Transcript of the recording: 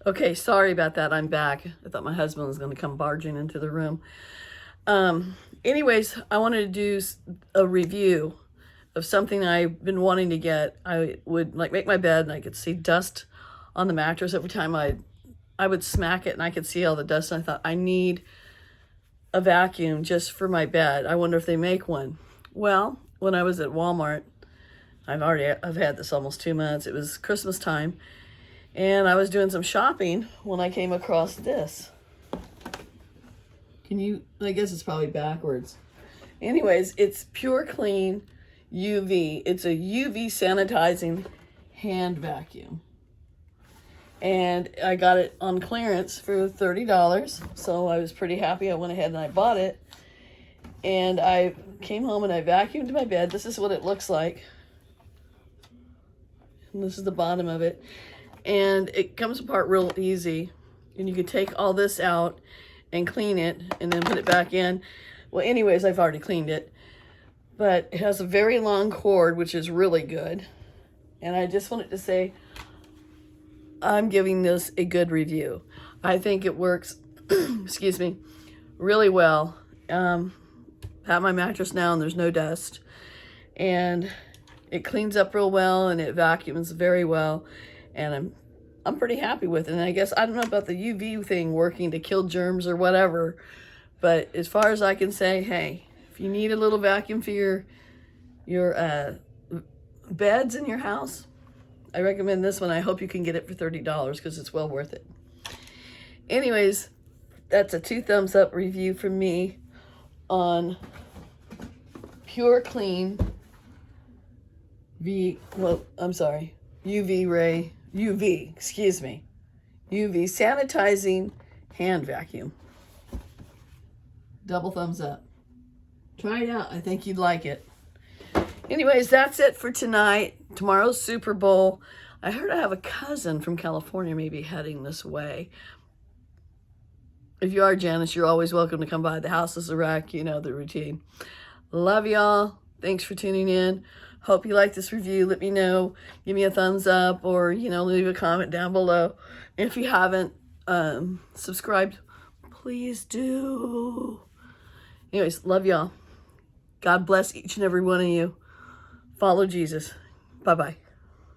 Okay, sorry about that. I'm back. I thought my husband was going to come barging into the room. Anyways, I wanted to do a review of something I've been wanting to get. I would like make my bed and I could see dust on the mattress every time I would smack it and I could see all the dust. And I thought, I need a vacuum just for my bed. I wonder if they make one. Well, when I was at Walmart, I've had this almost 2 months. It was Christmas time. And I was doing some shopping when I came across this. I guess it's probably backwards. Anyways, it's Pure Clean UV. It's a UV sanitizing hand vacuum. And I got it on clearance for $30. So I was pretty happy. I went ahead and I bought it. And I came home and I vacuumed my bed. This is what it looks like. And this is the bottom of it. And it comes apart real easy. And you can take all this out and clean it and then put it back in. Well, anyways, I've already cleaned it. But it has a very long cord, which is really good. And I just wanted to say, I'm giving this a good review. I think it works, excuse me, really well. Have my mattress now and there's no dust. And it cleans up real well and it vacuums very well. And I'm pretty happy with it. And I guess, I don't know about the UV thing working to kill germs or whatever, but as far as I can say, hey, if you need a little vacuum for your beds in your house, I recommend this one. I hope you can get it for $30 because it's well worth it. Anyways, that's a 2 thumbs up review from me on Pure Clean UV sanitizing hand vacuum. Double thumbs up. Try it out. I think you'd like it. Anyways, that's it for tonight. Tomorrow's Super Bowl. I heard I have a cousin from California maybe heading this way. If you are, Janice, you're always welcome to come by. The house is a wreck. You know the routine. Love y'all. Thanks for tuning in. Hope you like this review. Let me know. Give me a thumbs up or, leave a comment down below. If you haven't subscribed, please do. Anyways, love y'all. God bless each and every one of you. Follow Jesus. Bye-bye.